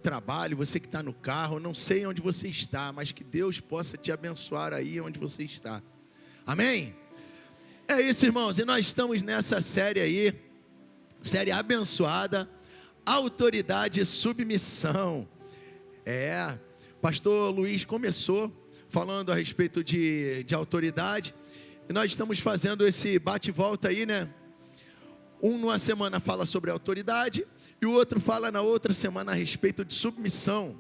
trabalho, você que está no carro, não sei onde você está, mas que Deus possa te abençoar aí onde você está. Amém? É isso, irmãos, e nós estamos nessa série aí, série abençoada, autoridade e submissão. Pastor Luiz começou falando a respeito de autoridade, e nós estamos fazendo esse bate-volta aí, né? Numa semana fala sobre autoridade, e o outro fala na outra semana a respeito de submissão.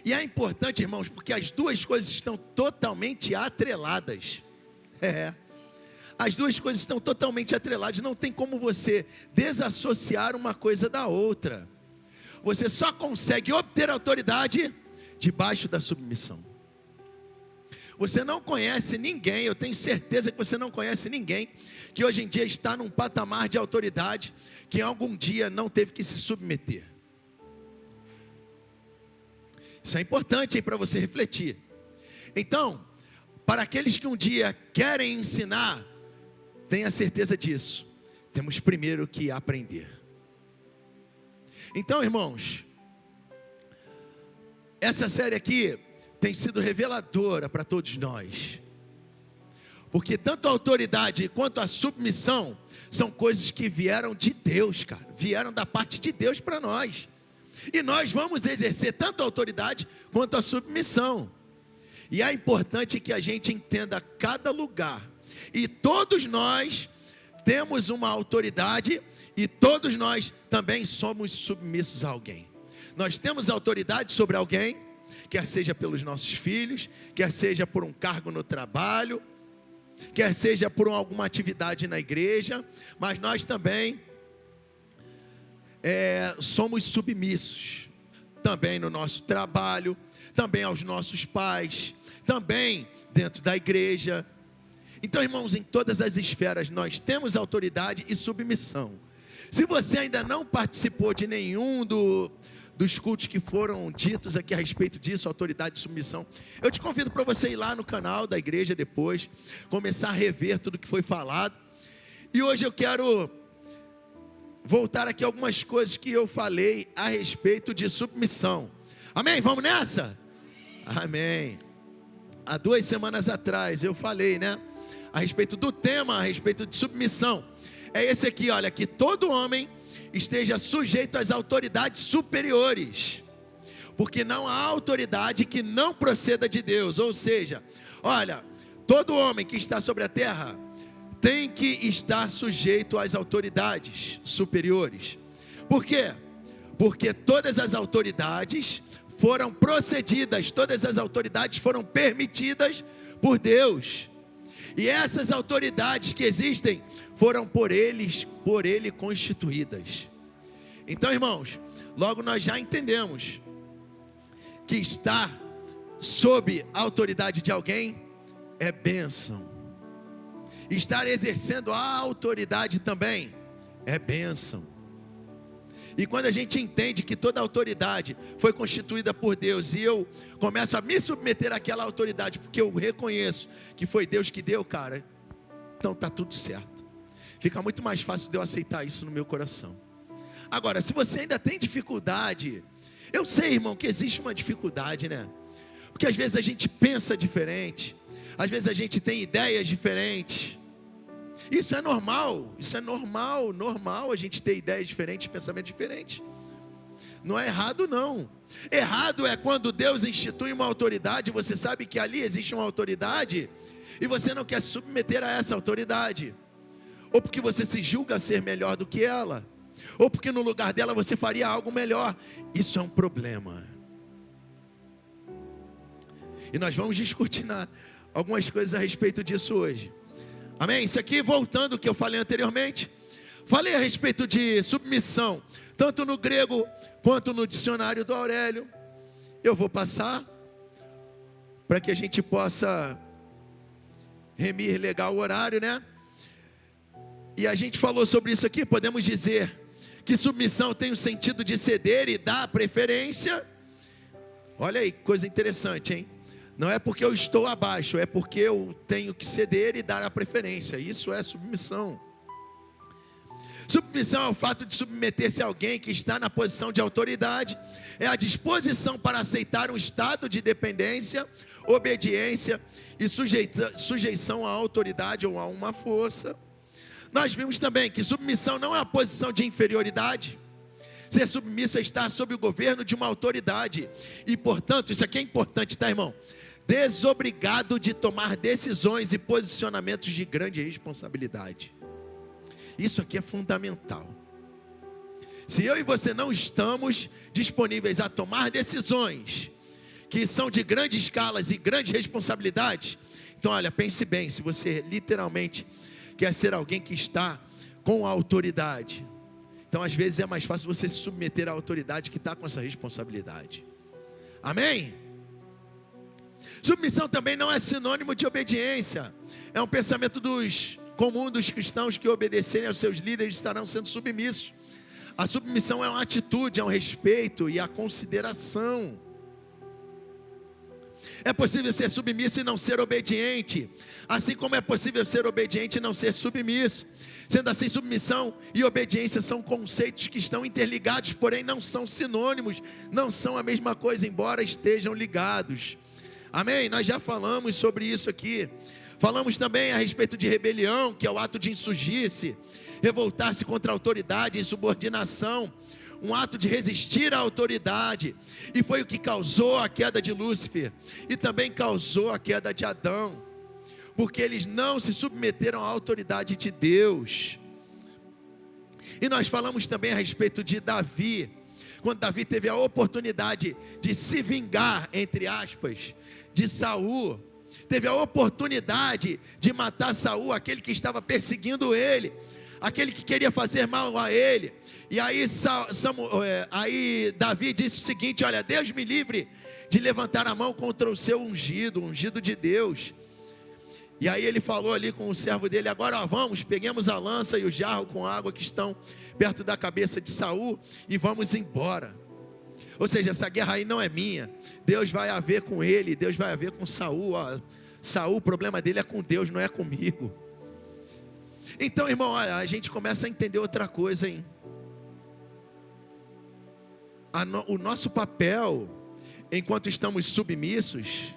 E é importante, irmãos, porque as duas coisas estão totalmente atreladas. As duas coisas estão totalmente atreladas, não tem como você desassociar uma coisa da outra. Você só consegue obter autoridade debaixo da submissão. Você não conhece ninguém, eu tenho certeza que você não conhece ninguém que hoje em dia está num patamar de autoridade que algum dia não teve que se submeter. Isso é importante para você refletir. Então, para aqueles que um dia querem ensinar, tenha certeza disso, temos primeiro que aprender. Então, irmãos, essa série aqui tem sido reveladora para todos nós, porque tanto a autoridade quanto a submissão são coisas que vieram de Deus, cara, vieram da parte de Deus para nós, e nós vamos exercer tanto a autoridade quanto a submissão, e é importante que a gente entenda cada lugar, e todos nós temos uma autoridade, e todos nós também somos submissos a alguém. Nós temos autoridade sobre alguém, quer seja pelos nossos filhos, quer seja por um cargo no trabalho, quer seja por alguma atividade na igreja, mas nós também somos submissos, também no nosso trabalho, também aos nossos pais, também dentro da igreja. Então, irmãos, em todas as esferas nós temos autoridade e submissão. Se você ainda não participou de nenhum dos cultos que foram ditos aqui a respeito disso, autoridade e submissão, eu te convido para você ir lá no canal da igreja depois, começar a rever tudo que foi falado. E hoje eu quero voltar aqui algumas coisas que eu falei a respeito de submissão. Amém? Vamos nessa? Amém. Há 2 semanas atrás eu falei, né, a respeito do tema, a respeito de submissão. É esse aqui, olha, que todo homem esteja sujeito às autoridades superiores, porque não há autoridade que não proceda de Deus. Ou seja, olha, todo homem que está sobre a terra tem que estar sujeito às autoridades superiores. Por quê? Porque todas as autoridades foram procedidas, todas as autoridades foram permitidas por Deus, e essas autoridades que existem foram por ele constituídas. Então, irmãos, logo nós já entendemos que estar sob a autoridade de alguém é bênção. Estar exercendo a autoridade também é bênção. E quando a gente entende que toda autoridade foi constituída por Deus, e eu começo a me submeter àquela autoridade, porque eu reconheço que foi Deus que deu, cara, então está tudo certo. Fica muito mais fácil de eu aceitar isso no meu coração. Agora, se você ainda tem dificuldade, eu sei, irmão, que existe uma dificuldade, né? Porque às vezes a gente pensa diferente, às vezes a gente tem ideias diferentes. Isso é normal, normal a gente ter ideias diferentes, pensamentos diferentes. Não é errado, não. Errado é quando Deus institui uma autoridade, você sabe que ali existe uma autoridade, e você não quer se submeter a essa autoridade. Ou porque você se julga ser melhor do que ela, ou porque no lugar dela você faria algo melhor. Isso é um problema. E nós vamos discutir algumas coisas a respeito disso hoje. Amém? Isso aqui, voltando ao que eu falei anteriormente, falei a respeito de submissão, tanto no grego quanto no dicionário do Aurélio. Eu vou passar para que a gente possa remir legal o horário, né? E a gente falou sobre isso aqui. Podemos dizer que submissão tem o sentido de ceder e dar preferência. Olha aí, coisa interessante, hein? Não é porque eu estou abaixo, é porque eu tenho que ceder e dar a preferência. Isso é submissão. Submissão é o fato de submeter-se a alguém que está na posição de autoridade. É a disposição para aceitar um estado de dependência, obediência e sujeição à autoridade ou a uma força. Nós vimos também que submissão não é uma posição de inferioridade. Ser submisso é estar sob o governo de uma autoridade. E portanto, isso aqui é importante, tá, irmão? Desobrigado de tomar decisões e posicionamentos de grande responsabilidade. Isso aqui é fundamental. Se eu e você não estamos disponíveis a tomar decisões que são de grandes escalas e grandes responsabilidades, então olha, pense bem, se você literalmente quer ser alguém que está com a autoridade, então às vezes é mais fácil você se submeter à autoridade que está com essa responsabilidade. Amém? Submissão também não é sinônimo de obediência. É um pensamento comum dos cristãos que obedecerem aos seus líderes estarão sendo submissos. A submissão é uma atitude, é um respeito e a consideração. É possível ser submisso e não ser obediente, assim como é possível ser obediente e não ser submisso. Sendo assim, submissão e obediência são conceitos que estão interligados, porém não são sinônimos, não são a mesma coisa, embora estejam ligados. Amém? Nós já falamos sobre isso aqui. Falamos também a respeito de rebelião, que é o ato de insurgir-se, revoltar-se contra a autoridade e subordinação, um ato de resistir à autoridade, e foi o que causou a queda de Lúcifer, e também causou a queda de Adão, porque eles não se submeteram à autoridade de Deus. E nós falamos também a respeito de Davi, quando Davi teve a oportunidade de se vingar, entre aspas, de Saul, teve a oportunidade de matar Saul, aquele que estava perseguindo ele, aquele que queria fazer mal a ele. E aí, Davi disse o seguinte: olha, Deus me livre de levantar a mão contra o seu ungido, o ungido de Deus. E aí ele falou ali com o servo dele: agora vamos, peguemos a lança e o jarro com água que estão perto da cabeça de Saul e vamos embora. Ou seja, essa guerra aí não é minha, Deus vai haver com ele, Deus vai haver com Saul. Saul, o problema dele é com Deus, não é comigo. Então, irmão, olha, a gente começa a entender outra coisa, hein? O nosso papel, enquanto estamos submissos,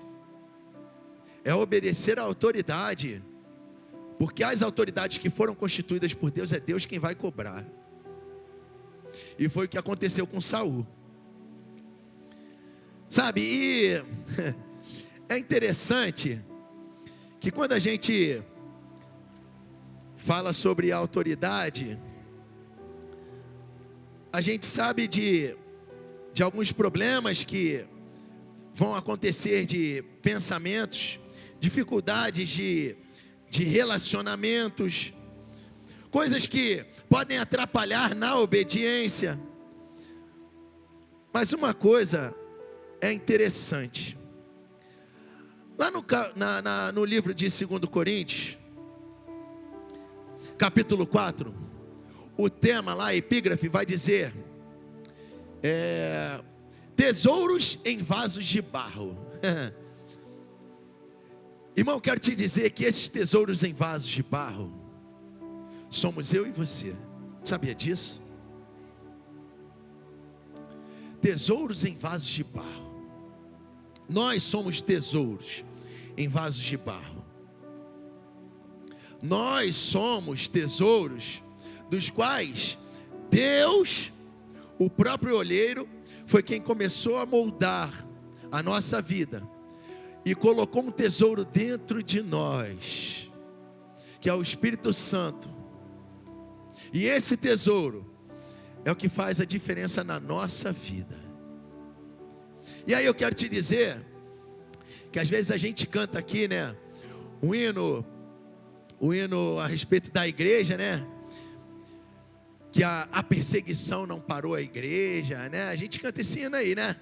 é obedecer à autoridade, porque as autoridades que foram constituídas por Deus, é Deus quem vai cobrar. E foi o que aconteceu com Saul. Sabe, e é interessante que quando a gente fala sobre a autoridade, a gente sabe de alguns problemas que vão acontecer, de pensamentos, dificuldades de relacionamentos, coisas que podem atrapalhar na obediência. Mas uma coisa é interessante, lá no livro de 2 Coríntios, capítulo 4, o tema lá, a epígrafe, vai dizer: tesouros em vasos de barro. Irmão, quero te dizer que esses tesouros em vasos de barro somos eu e você. Sabia disso? Tesouros em vasos de barro. Nós somos tesouros em vasos de barro. Nós somos tesouros dos quais Deus, o próprio olheiro, foi quem começou a moldar a nossa vida e colocou um tesouro dentro de nós, que é o Espírito Santo. E esse tesouro é o que faz a diferença na nossa vida. E aí eu quero te dizer que às vezes a gente canta aqui, né, o hino a respeito da igreja, né, que a perseguição não parou a igreja, né? A gente canta esse hino aí, né?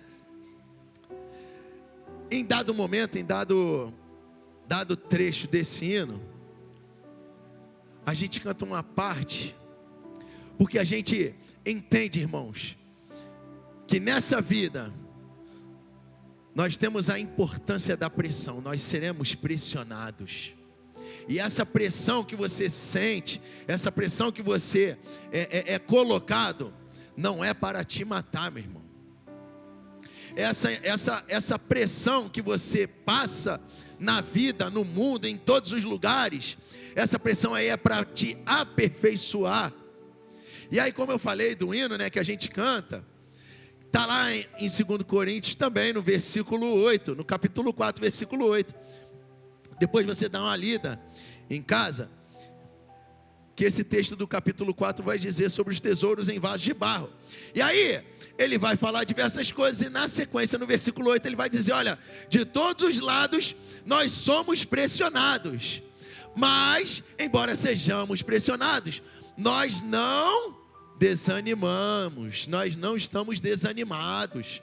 Em dado momento, em dado trecho desse hino, a gente canta uma parte, porque a gente entende, irmãos, que nessa vida nós temos a importância da pressão, nós seremos pressionados. E essa pressão que você sente, essa pressão que você é colocado, não é para te matar, meu irmão. Essa pressão que você passa na vida, no mundo, em todos os lugares, essa pressão aí é para te aperfeiçoar. E aí, como eu falei do hino, né, que a gente canta, está lá em 2 Coríntios também, no versículo 8, no capítulo 4, versículo 8. Depois você dá uma lida em casa, que esse texto do capítulo 4 vai dizer sobre os tesouros em vasos de barro. E aí, ele vai falar diversas coisas, e na sequência, no versículo 8, ele vai dizer, olha, de todos os lados, nós somos pressionados, mas, embora sejamos pressionados, nós não desanimamos, nós não estamos desanimados,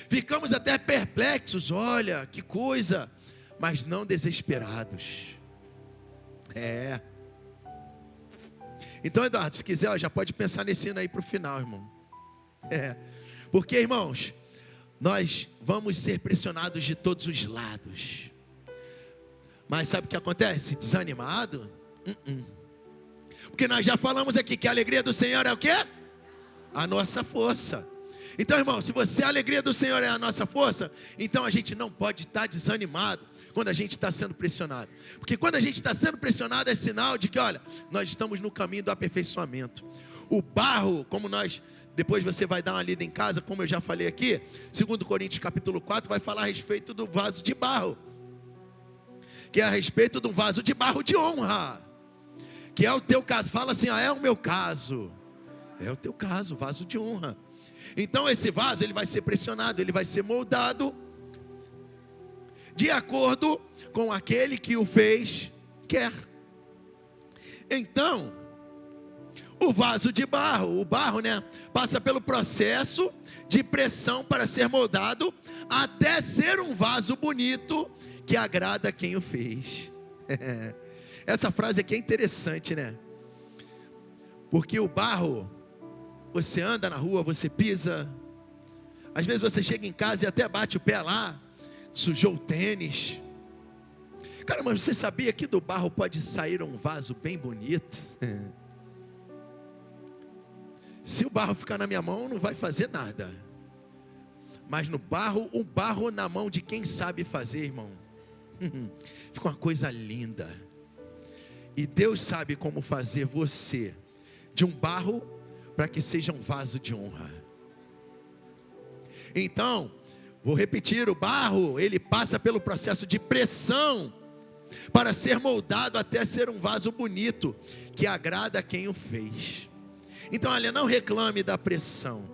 ficamos até perplexos, olha, que coisa, mas não desesperados. Então, Eduardo, se quiser, já pode pensar nesse hino aí para o final, irmão. Porque, irmãos, nós vamos ser pressionados de todos os lados, mas sabe o que acontece? Desanimado? Porque nós já falamos aqui que a alegria do Senhor é o quê? A nossa força. Então, irmão, se a alegria do Senhor é a nossa força, então a gente não pode estar desanimado quando a gente está sendo pressionado. Porque quando a gente está sendo pressionado é sinal de que, olha, nós estamos no caminho do aperfeiçoamento. O barro, como depois você vai dar uma lida em casa, como eu já falei aqui, 2 Coríntios capítulo 4 vai falar a respeito do vaso de barro, que é a respeito de um vaso de barro de honra, que é o teu caso. Fala assim, é o meu caso, é o teu caso, vaso de honra. Então esse vaso, ele vai ser pressionado, ele vai ser moldado de acordo com aquele que o fez quer. Então, o vaso de barro, o barro, né, passa pelo processo de pressão para ser moldado, até ser um vaso bonito, que agrada a quem o fez. Essa frase aqui é interessante, né? Porque o barro, você anda na rua, você pisa, às vezes você chega em casa e até bate o pé lá, sujou o tênis. Cara, mas você sabia que do barro pode sair um vaso bem bonito? Se o barro ficar na minha mão, não vai fazer nada. Mas no barro, o barro na mão de quem sabe fazer, irmão, fica uma coisa linda. E Deus sabe como fazer você de um barro para que seja um vaso de honra. Então, vou repetir, o barro, ele passa pelo processo de pressão para ser moldado até ser um vaso bonito, que agrada a quem o fez. Então, olha, não reclame da pressão.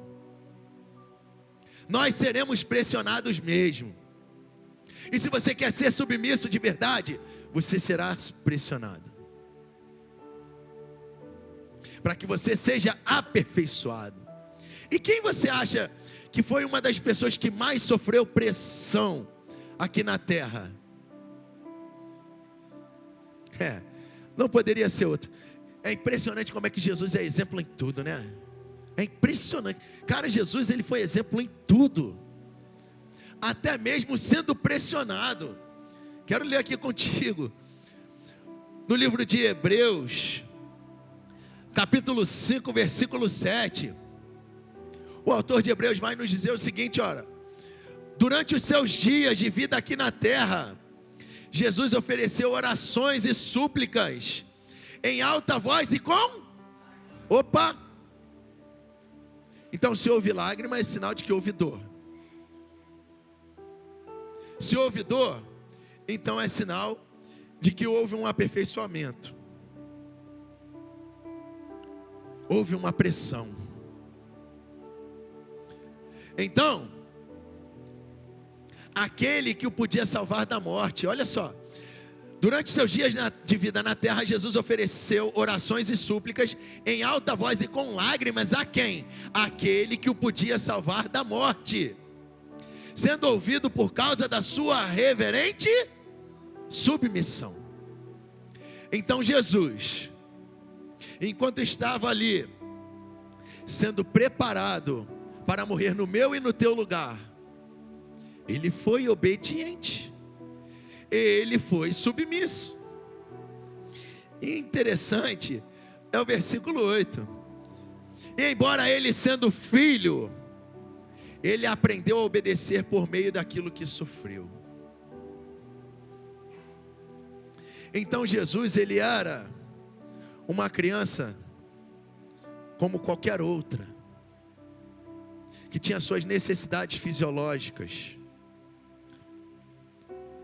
Nós seremos pressionados mesmo. E se você quer ser submisso de verdade, você será pressionado, para que você seja aperfeiçoado. E quem você acha que foi uma das pessoas que mais sofreu pressão aqui na terra? Não poderia ser outro. É impressionante como é que Jesus é exemplo em tudo, né? É impressionante. Cara, Jesus, ele foi exemplo em tudo, até mesmo sendo pressionado. Quero ler aqui contigo, no livro de Hebreus, capítulo 5, versículo 7. O autor de Hebreus vai nos dizer o seguinte, olha: durante os seus dias de vida aqui na terra, Jesus ofereceu orações e súplicas em alta voz e com... Então, se houve lágrima, é sinal de que houve dor. Se houve dor, então é sinal de que houve um aperfeiçoamento, houve uma pressão. Então, aquele que o podia salvar da morte, olha só, durante seus dias de vida na terra, Jesus ofereceu orações e súplicas em alta voz e com lágrimas a quem? Aquele que o podia salvar da morte, sendo ouvido por causa da sua reverente submissão. Então Jesus, enquanto estava ali, sendo preparado para morrer no meu e no teu lugar, ele foi obediente, ele foi submisso. E interessante é o versículo 8. E embora ele sendo filho, ele aprendeu a obedecer por meio daquilo que sofreu. Então Jesus, ele era uma criança como qualquer outra, que tinha suas necessidades fisiológicas.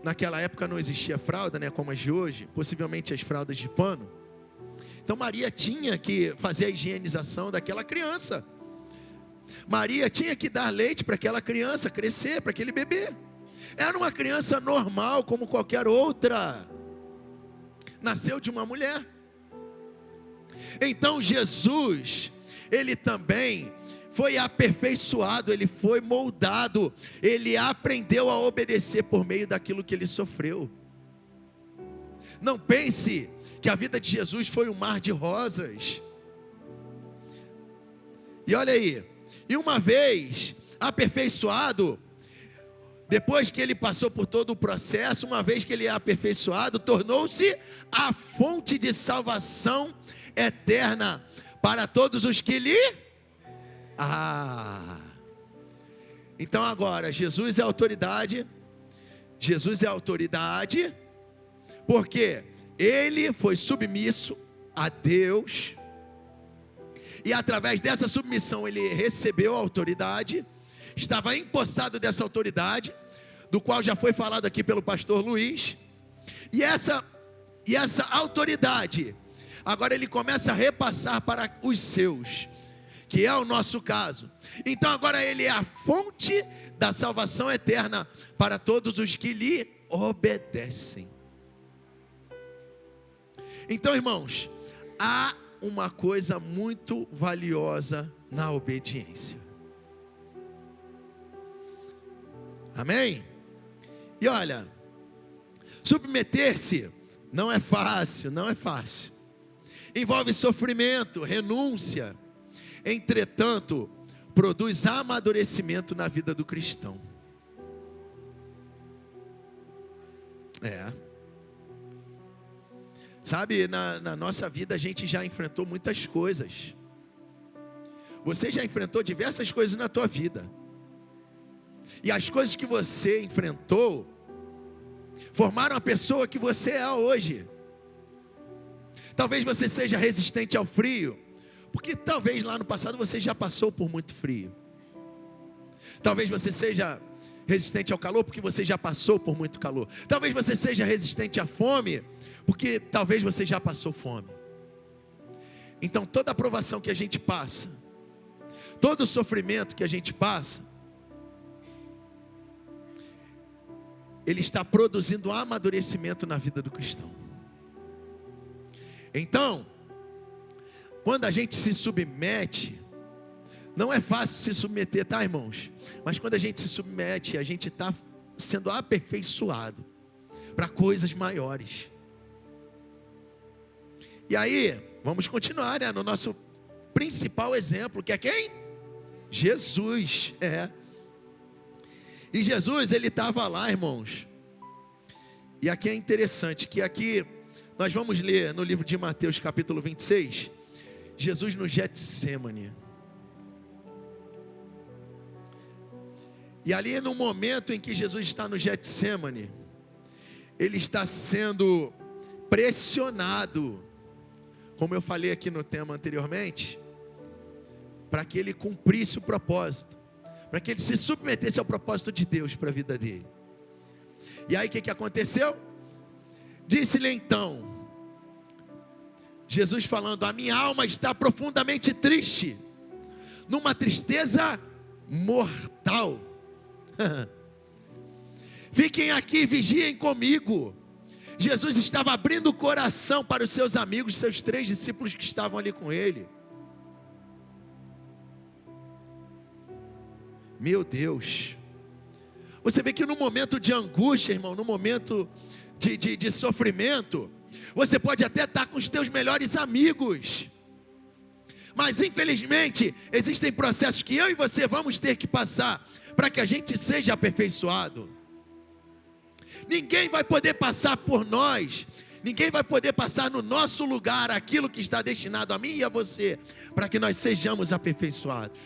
Naquela época não existia fralda, né, como as de hoje, possivelmente as fraldas de pano. Então Maria tinha que fazer a higienização daquela criança. Maria tinha que dar leite para aquela criança crescer, para aquele bebê. Era uma criança normal como qualquer outra. Nasceu de uma mulher. Então Jesus, ele também foi aperfeiçoado, ele foi moldado, ele aprendeu a obedecer por meio daquilo que ele sofreu. Não pense que a vida de Jesus foi um mar de rosas. E olha aí, e uma vez aperfeiçoado, depois que ele passou por todo o processo, uma vez que ele é aperfeiçoado, tornou-se a fonte de salvação eterna para todos os que lhe... Então agora, Jesus é autoridade. Jesus é autoridade, porque ele foi submisso a Deus, e através dessa submissão ele recebeu a autoridade, estava empossado dessa autoridade, do qual já foi falado aqui pelo pastor Luiz, e essa autoridade, agora ele começa a repassar para os seus, que é o nosso caso. Então agora ele é a fonte da salvação eterna para todos os que lhe obedecem. Então, irmãos, há uma coisa muito valiosa na obediência. Amém? E olha, submeter-se não é fácil, não é fácil. Envolve sofrimento, renúncia. Entretanto, produz amadurecimento na vida do cristão. Sabe, na nossa vida a gente já enfrentou muitas coisas. Você já enfrentou diversas coisas na tua vida. E as coisas que você enfrentou formaram a pessoa que você é hoje. Talvez você seja resistente ao frio, porque talvez lá no passado você já passou por muito frio. Talvez você seja resistente ao calor, porque você já passou por muito calor. Talvez você seja resistente à fome, porque talvez você já passou fome. Então toda a provação que a gente passa, todo o sofrimento que a gente passa, ele está produzindo amadurecimento na vida do cristão. Então, quando a gente se submete, não é fácil se submeter, tá, irmãos? Mas quando a gente se submete, a gente está sendo aperfeiçoado para coisas maiores. E aí, vamos continuar, né, no nosso principal exemplo, que é quem? Jesus, E Jesus, ele estava lá, irmãos. E aqui é interessante, que aqui, nós vamos ler no livro de Mateus, capítulo 26, Jesus no Getsêmani. E ali no momento em que Jesus está no Getsêmani, ele está sendo pressionado, como eu falei aqui no tema anteriormente, para que ele cumprisse o propósito, para que ele se submetesse ao propósito de Deus para a vida dele. E aí o que aconteceu? Disse-lhe então, Jesus falando: a minha alma está profundamente triste, numa tristeza mortal. Fiquem aqui e vigiem comigo. Jesus estava abrindo o coração para os seus amigos, seus 3 discípulos que estavam ali com ele. Meu Deus, você vê que no momento de angústia, irmão, no momento de sofrimento, você pode até estar com os teus melhores amigos, mas infelizmente existem processos que eu e você vamos ter que passar para que a gente seja aperfeiçoado. Ninguém vai poder passar por nós, Ninguém vai poder passar no nosso lugar aquilo que está destinado a mim e a você, para que nós sejamos aperfeiçoados.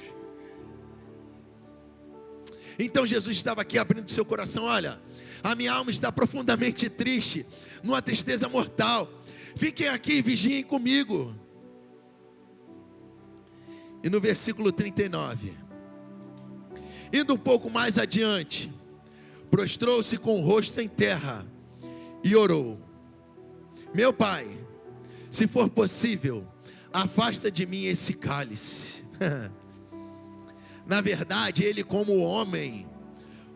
Então Jesus estava aqui abrindo seu coração. Olha, a minha alma está profundamente triste, numa tristeza mortal. Fiquem aqui e vigiem comigo. E no versículo 39, indo um pouco mais adiante, prostrou-se com o rosto em terra e orou: meu Pai, se for possível, afasta de mim esse cálice. Na verdade, ele, como homem,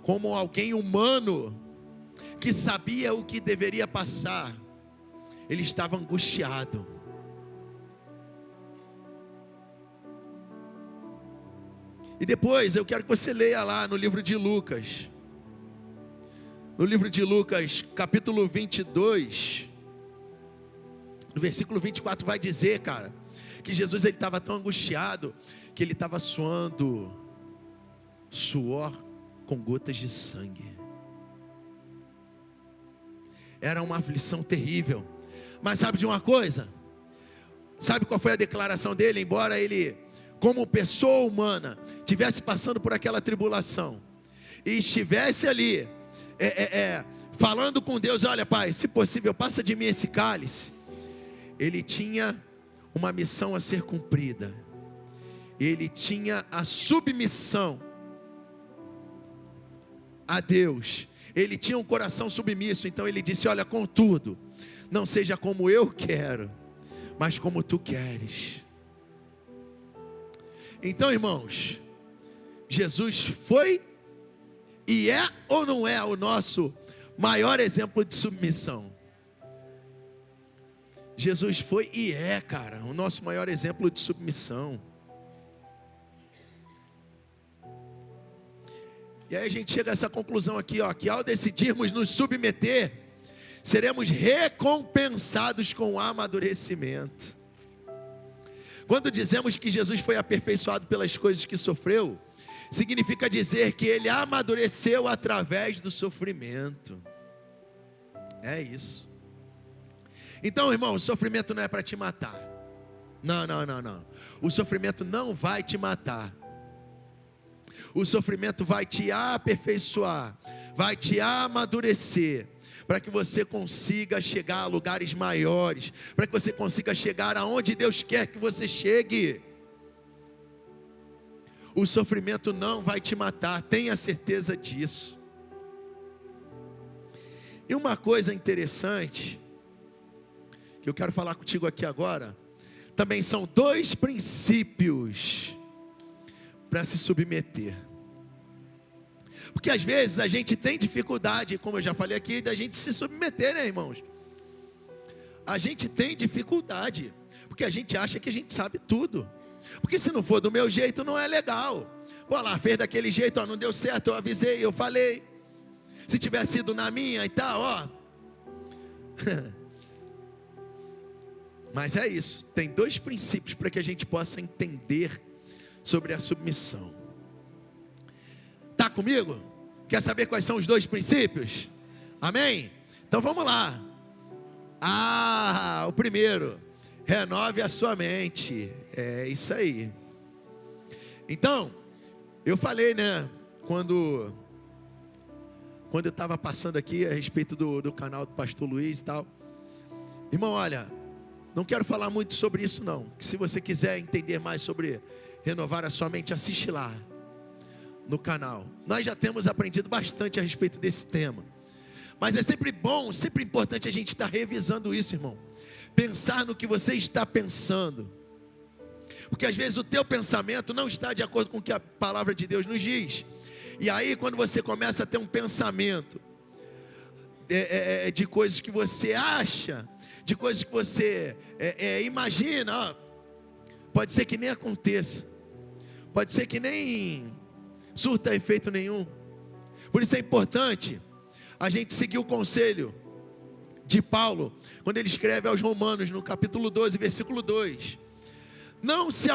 como alguém humano, que sabia o que deveria passar, ele estava angustiado. E depois eu quero que você leia lá no livro de Lucas. No livro de Lucas, capítulo 22, no versículo 24 vai dizer, cara, que Jesus ele estava tão angustiado que ele estava suando suor com gotas de sangue. Era uma aflição terrível. Mas sabe de uma coisa? Sabe qual foi a declaração dele? Embora ele, como pessoa humana, estivesse passando por aquela tribulação e estivesse ali falando com Deus: olha, Pai, se possível, passa de mim esse cálice. Ele tinha uma missão a ser cumprida. Ele tinha a submissão a Deus. Ele tinha um coração submisso. Então ele disse: olha, contudo, não seja como eu quero, mas como tu queres. Então, irmãos, Jesus foi e é ou não é o nosso maior exemplo de submissão? Jesus foi e é, cara, o nosso maior exemplo de submissão. E aí a gente chega a essa conclusão aqui, ó, que ao decidirmos nos submeter, seremos recompensados com o amadurecimento. Quando dizemos que Jesus foi aperfeiçoado pelas coisas que sofreu, significa dizer que ele amadureceu através do sofrimento. É isso. Então, irmão, o sofrimento não é para te matar. Não. O sofrimento não vai te matar. O sofrimento vai te aperfeiçoar, vai te amadurecer, para que você consiga chegar a lugares maiores, para que você consiga chegar aonde Deus quer que você chegue. O sofrimento não vai te matar, tenha certeza disso. E uma coisa interessante, que eu quero falar contigo aqui agora, também são 2 princípios para se submeter. Porque às vezes a gente tem dificuldade, como eu já falei aqui, da gente se submeter, né, irmãos? A gente tem dificuldade, porque a gente acha que a gente sabe tudo. Porque se não for do meu jeito, não é legal. Pô, lá, fez daquele jeito, ó, não deu certo, eu avisei, eu falei. Se tivesse sido na minha e tal, ó. Mas é isso, tem 2 princípios para que a gente possa entender sobre a submissão. Está comigo? Quer saber quais são os 2 princípios? Amém? Então vamos lá. O primeiro, renove a sua mente. É isso aí. Então, eu falei, né, quando eu estava passando aqui a respeito do canal do pastor Luiz e tal. Irmão, olha, não quero falar muito sobre isso não. Se você quiser entender mais sobre renovar a sua mente, assiste lá no canal. Nós já temos aprendido bastante a respeito desse tema. Mas é sempre bom, sempre importante a gente estar revisando isso, irmão. Pensar no que você está pensando. Porque às vezes o teu pensamento não está de acordo com o que a palavra de Deus nos diz. E aí quando você começa a ter um pensamento de coisas que você acha, de coisas que você imagina, ó, pode ser que nem aconteça. Pode ser que nem surta efeito nenhum. Por isso é importante a gente seguir o conselho de Paulo, quando ele escreve aos Romanos, no capítulo 12, versículo 2. Não se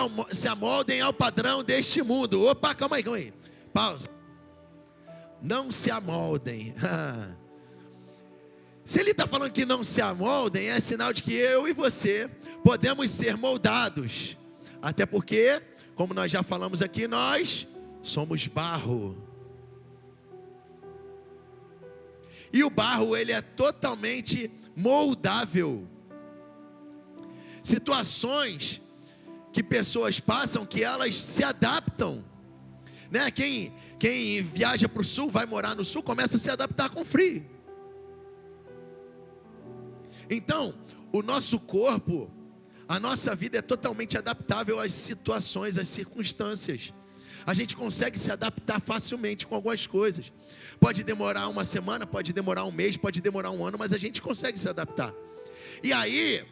amoldem ao padrão deste mundo. Opa, calma aí. Pausa. Não se amoldem. Se ele está falando que não se amoldem, é sinal de que eu e você podemos ser moldados. Até porque, como nós já falamos aqui, nós somos barro. E o barro, ele é totalmente moldável. Situações que pessoas passam, que elas se adaptam, né? Quem viaja para o sul, vai morar no sul, começa a se adaptar com frio. Então, o nosso corpo, a nossa vida é totalmente adaptável às situações, às circunstâncias. A gente consegue se adaptar facilmente com algumas coisas. Pode demorar uma semana, pode demorar um mês, pode demorar um ano, mas a gente consegue se adaptar. E aí,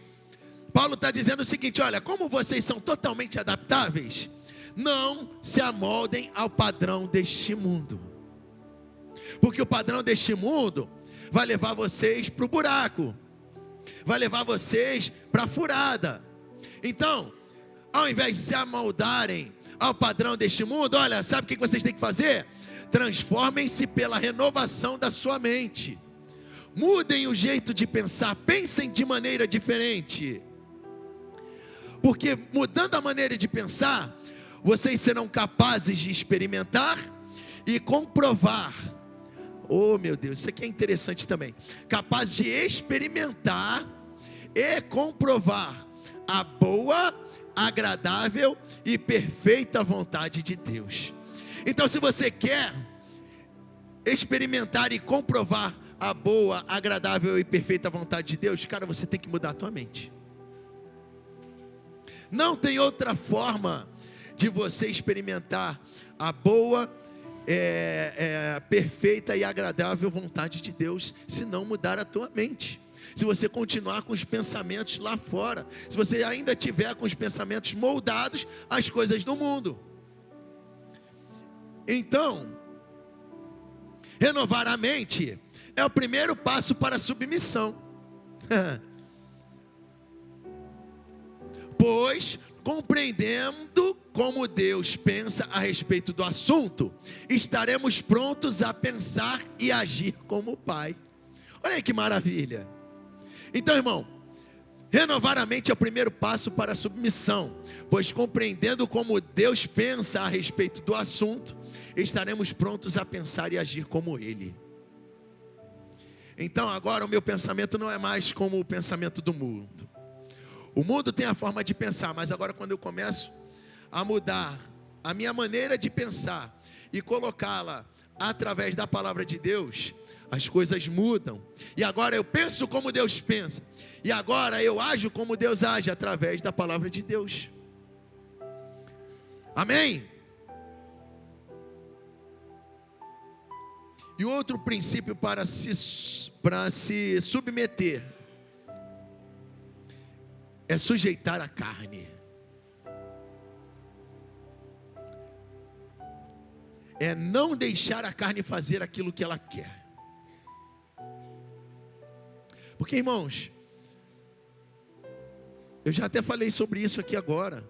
Paulo está dizendo o seguinte: olha, como vocês são totalmente adaptáveis, não se amoldem ao padrão deste mundo. Porque o padrão deste mundo vai levar vocês para o buraco, vai levar vocês para a furada. Então, ao invés de se amoldarem ao padrão deste mundo, olha, sabe o que vocês têm que fazer? Transformem-se pela renovação da sua mente. Mudem o jeito de pensar, pensem de maneira diferente. Porque mudando a maneira de pensar, vocês serão capazes de experimentar e comprovar. Oh meu Deus, isso aqui é interessante também. Capazes de experimentar e comprovar a boa, agradável e perfeita vontade de Deus. Então, se você quer experimentar e comprovar a boa, agradável e perfeita vontade de Deus, cara, você tem que mudar a tua mente. Não tem outra forma de você experimentar a boa, perfeita e agradável vontade de Deus, se não mudar a tua mente. Se você continuar com os pensamentos lá fora, se você ainda tiver com os pensamentos moldados às coisas do mundo. Então, renovar a mente é o primeiro passo para a submissão. Pois, compreendendo como Deus pensa a respeito do assunto, estaremos prontos a pensar e agir como o Pai. Olha aí que maravilha. Então, irmão, renovar a mente é o primeiro passo para a submissão. Pois, compreendendo como Deus pensa a respeito do assunto, estaremos prontos a pensar e agir como Ele. Então, agora o meu pensamento não é mais como o pensamento do mundo. O mundo tem a forma de pensar, mas agora quando eu começo a mudar a minha maneira de pensar e colocá-la através da palavra de Deus, as coisas mudam. E agora eu penso como Deus pensa. E agora eu ajo como Deus age através da palavra de Deus. Amém? E outro princípio para se submeter é sujeitar a carne. É não deixar a carne fazer aquilo que ela quer. Porque, irmãos, eu já até falei sobre isso aqui agora.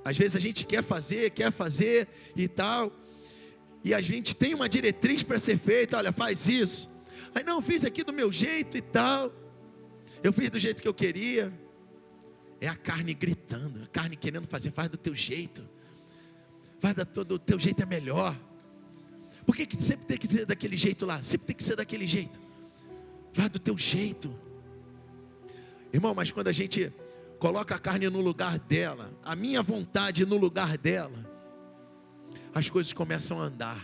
Às vezes a gente quer fazer e tal, e a gente tem uma diretriz para ser feita. Olha, faz isso. Aí não, fiz aqui do meu jeito e tal. Eu fiz do jeito que eu queria. É a carne gritando, a carne querendo fazer. Faz do teu jeito. Faz do teu jeito é melhor. Por que sempre tem que ser daquele jeito lá? Sempre tem que ser daquele jeito. Faz do teu jeito. Irmão, mas quando a gente coloca a carne no lugar dela, a minha vontade no lugar dela, as coisas começam a andar.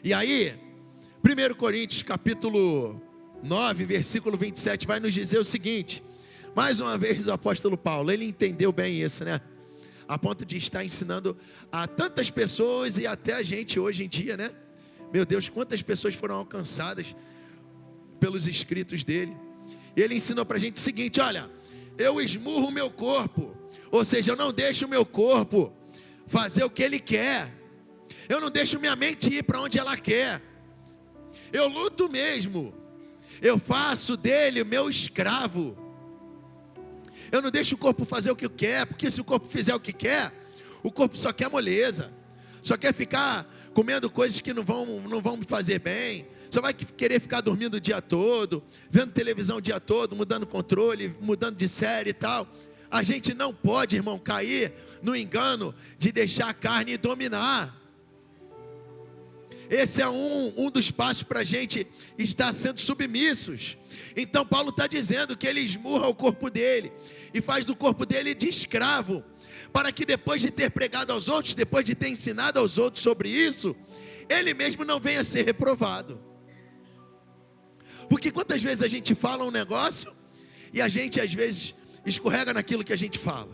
E aí, 1 Coríntios capítulo 9, versículo 27, vai nos dizer o seguinte. Mais uma vez o apóstolo Paulo, ele entendeu bem isso, né? A ponto de estar ensinando a tantas pessoas e até a gente hoje em dia, né? Meu Deus, quantas pessoas foram alcançadas pelos escritos dele. E ele ensinou para a gente o seguinte: olha, eu esmurro o meu corpo, ou seja, eu não deixo o meu corpo fazer o que ele quer. Eu não deixo minha mente ir para onde ela quer. Eu luto mesmo. Eu faço dele o meu escravo. Eu não deixo o corpo fazer o que quer, porque se o corpo fizer o que quer, o corpo só quer moleza, só quer ficar comendo coisas que não vão me fazer bem, só vai querer ficar dormindo o dia todo, vendo televisão o dia todo, mudando controle, mudando de série e tal. A gente não pode, irmão, cair no engano de deixar a carne dominar. Esse é um dos passos para a gente estar sendo submissos. Então Paulo está dizendo que ele esmurra o corpo dele e faz do corpo dele de escravo, para que depois de ter pregado aos outros, depois de ter ensinado aos outros sobre isso, ele mesmo não venha a ser reprovado. Porque quantas vezes a gente fala um negócio e a gente às vezes escorrega naquilo que a gente fala.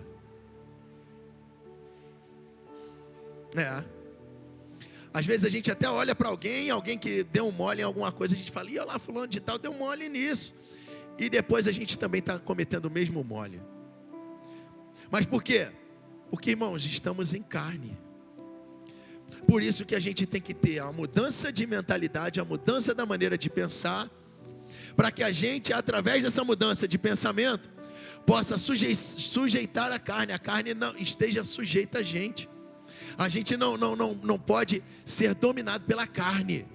Às vezes a gente até olha para alguém que deu um mole em alguma coisa, a gente fala, olha lá, fulano de tal deu um mole nisso. E depois a gente também está cometendo o mesmo mole. Mas por quê? Porque, irmãos, estamos em carne. Por isso que a gente tem que ter a mudança de mentalidade, a mudança da maneira de pensar, para que a gente, através dessa mudança de pensamento, possa sujeitar a carne não esteja sujeita a gente. A gente não pode ser dominado pela carne.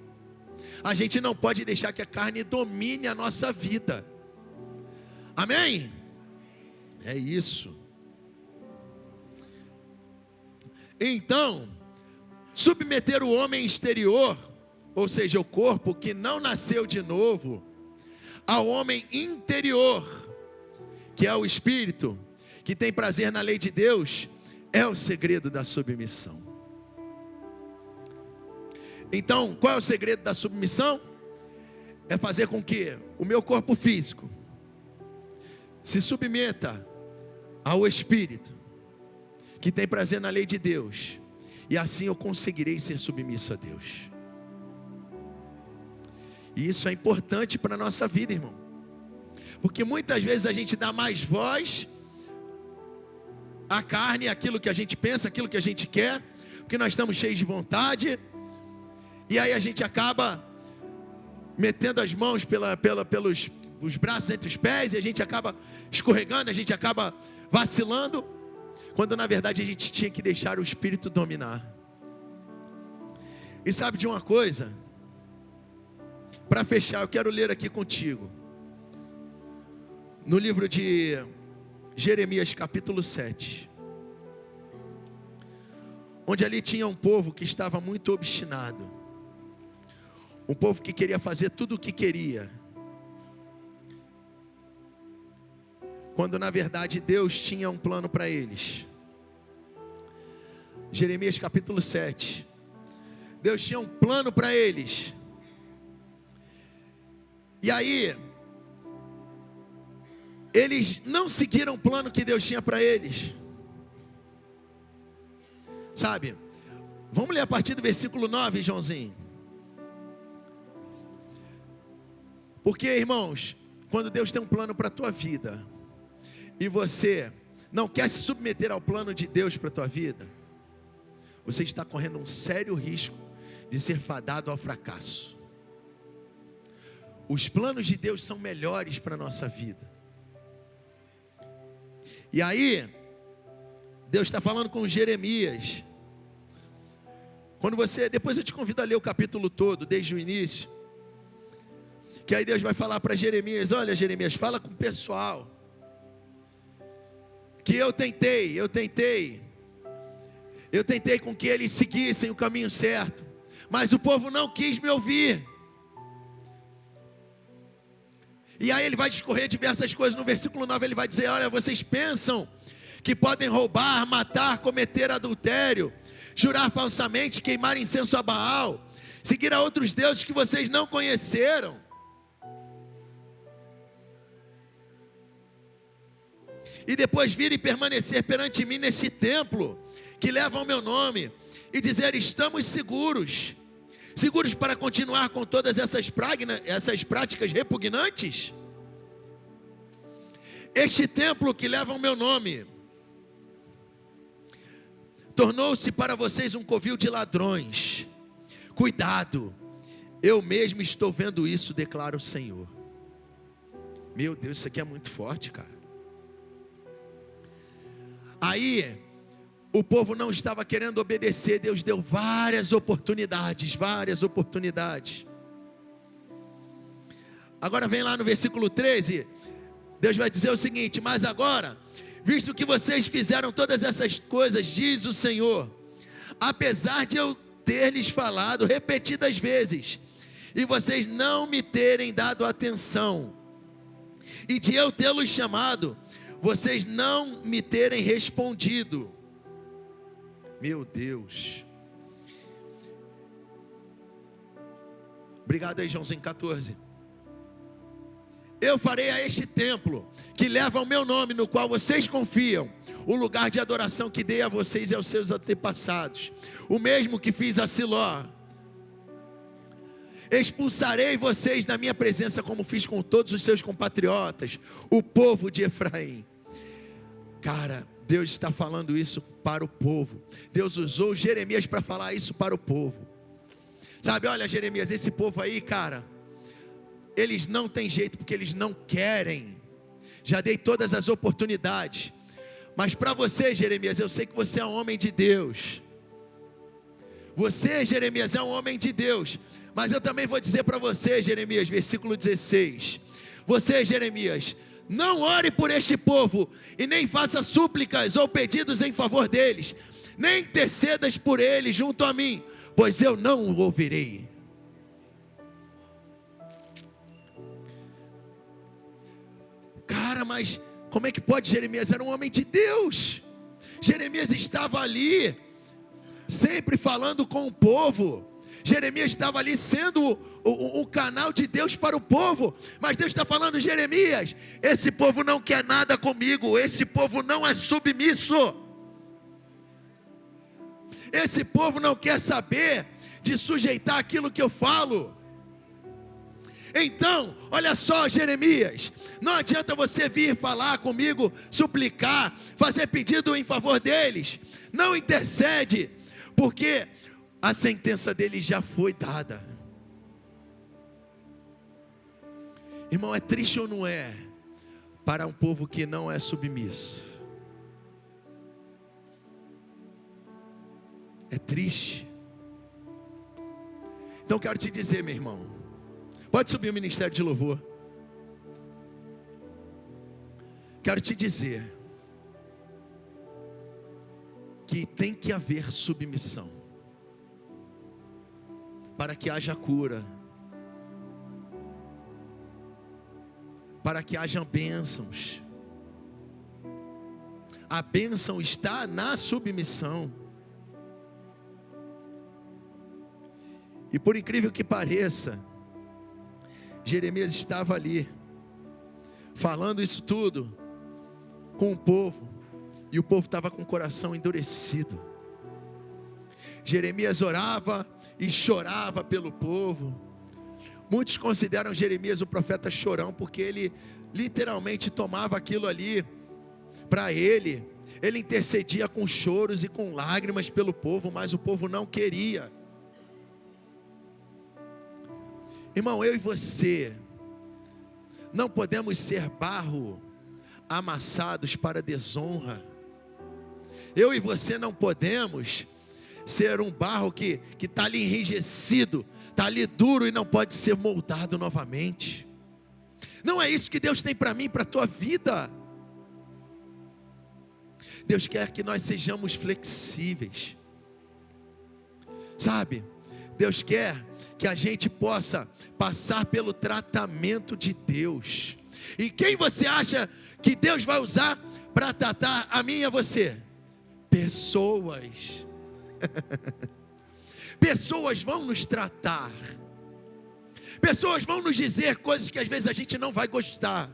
A gente não pode deixar que a carne domine a nossa vida. Amém? É isso. Então, submeter o homem exterior, ou seja, o corpo que não nasceu de novo, ao homem interior, que é o espírito, que tem prazer na lei de Deus, é o segredo da submissão. Então, qual é o segredo da submissão? É fazer com que o meu corpo físico se submeta ao espírito, que tem prazer na lei de Deus, e assim eu conseguirei ser submisso a Deus. E isso é importante para a nossa vida, irmão, porque muitas vezes a gente dá mais voz à carne, aquilo que a gente pensa, aquilo que a gente quer, porque nós estamos cheios de vontade, e aí a gente acaba metendo as mãos pelos os braços entre os pés, e a gente acaba escorregando, a gente acaba vacilando, quando na verdade a gente tinha que deixar o Espírito dominar. E sabe de uma coisa? Para fechar, eu quero ler aqui contigo, no livro de Jeremias capítulo 7, onde ali tinha um povo que estava muito obstinado, um povo que queria fazer tudo o que queria, quando na verdade Deus tinha um plano para eles. Jeremias capítulo 7, Deus tinha um plano para eles, e aí eles não seguiram o plano que Deus tinha para eles, sabe? Vamos ler a partir do versículo 9, Joãozinho. Porque, irmãos, quando Deus tem um plano para a tua vida, e você não quer se submeter ao plano de Deus para a tua vida, você está correndo um sério risco de ser fadado ao fracasso. Os planos de Deus são melhores para a nossa vida. E aí, Deus está falando com Jeremias. Depois eu te convido a ler o capítulo todo, desde o início. Que aí Deus vai falar para Jeremias, olha Jeremias, fala com o pessoal, que eu tentei com que eles seguissem o caminho certo, mas o povo não quis me ouvir. E aí ele vai discorrer diversas coisas. No versículo 9 ele vai dizer, olha, vocês pensam que podem roubar, matar, cometer adultério, jurar falsamente, queimar incenso a Baal, seguir a outros deuses que vocês não conheceram. E depois vir e permanecer perante mim nesse templo, que leva o meu nome, e dizer, estamos seguros para continuar com todas essas práticas repugnantes? Este templo que leva o meu nome, tornou-se para vocês um covil de ladrões. Cuidado, eu mesmo estou vendo isso, declara o Senhor. Meu Deus, isso aqui é muito forte, cara. Aí, O povo não estava querendo obedecer. Deus deu várias oportunidades. Agora vem lá no versículo 13. Deus vai dizer o seguinte: mas agora, visto que vocês fizeram todas essas coisas, diz o Senhor, apesar de eu ter lhes falado repetidas vezes, e vocês não me terem dado atenção, e de eu tê-los chamado, vocês não me terem respondido. Meu Deus. Obrigado aí, Joãozinho 14. Eu farei a este templo, que leva o meu nome, no qual vocês confiam, o lugar de adoração que dei a vocês e aos seus antepassados, o mesmo que fiz a Siló. Expulsarei vocês da minha presença, como fiz com todos os seus compatriotas, o povo de Efraim. Cara, Deus está falando isso para o povo. Deus usou Jeremias para falar isso para o povo. Sabe, olha, Jeremias, esse povo aí, cara, eles não têm jeito porque eles não querem. Já dei todas as oportunidades. Mas para você, Jeremias, eu sei que você é um homem de Deus. Você, Jeremias, é um homem de Deus. Mas eu também vou dizer para você, Jeremias, versículo 16. Você, Jeremias, não ore por este povo, e nem faça súplicas ou pedidos em favor deles, nem intercedas por eles junto a mim, pois eu não o ouvirei. Cara, mas como é que pode? Jeremias era um homem de Deus. Jeremias estava ali, sempre falando com o povo. Jeremias estava ali sendo o canal de Deus para o povo. Mas Deus está falando: Jeremias, esse povo não quer nada comigo. Esse povo não é submisso. Esse povo não quer saber de sujeitar aquilo que eu falo. Então, olha só, Jeremias, não adianta você vir falar comigo, suplicar, fazer pedido em favor deles. Não intercede, porque a sentença deles já foi dada. Irmão, é triste ou não é para um povo que não é submisso? É triste. Então eu quero te dizer, meu irmão, pode subir o ministério de louvor. Quero te dizer que tem que haver submissão para que haja cura, para que haja bênçãos. A bênção está na submissão. E por incrível que pareça, Jeremias estava ali, falando isso tudo com o povo, e o povo estava com o coração endurecido. Jeremias orava e chorava pelo povo. Muitos consideram Jeremias o profeta chorão, porque ele literalmente tomava aquilo ali para ele. Ele intercedia com choros e com lágrimas pelo povo, mas o povo não queria. Irmão, eu e você não podemos ser barro amassados para desonra. Eu e você não podemos ser um barro que está ali enrijecido, está ali duro e não pode ser moldado novamente. Não é isso que Deus tem para mim, para a tua vida. Deus quer que nós sejamos flexíveis, sabe? Deus quer que a gente possa passar pelo tratamento de Deus. E quem você acha que Deus vai usar para tratar a mim e a você? Pessoas. Pessoas vão nos tratar. Pessoas vão nos dizer coisas que às vezes a gente não vai gostar.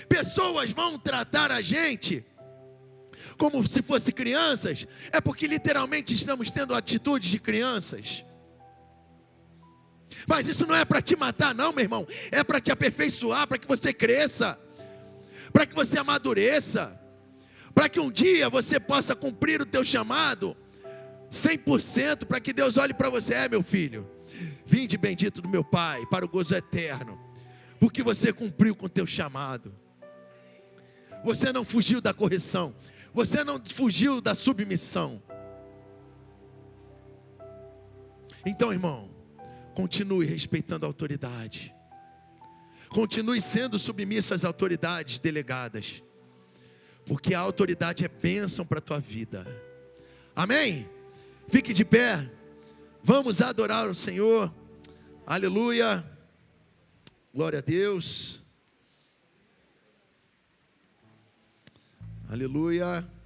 Pessoas vão tratar a gente como se fossem crianças. É porque literalmente estamos tendo atitudes de crianças. Mas isso não é para te matar não, meu irmão. É para te aperfeiçoar, para que você cresça, para que você amadureça, para que um dia você possa cumprir o teu chamado 100%, para que Deus olhe para você: meu filho, vinde bendito do meu Pai, para o gozo eterno, porque você cumpriu com o teu chamado. Você não fugiu da correção, Você não fugiu da submissão. Então, irmão, continue respeitando a autoridade. Continue sendo submisso às autoridades delegadas. Porque a autoridade é bênção para a tua vida. Amém? Fique de pé. Vamos adorar o Senhor. Aleluia. Glória a Deus. Aleluia.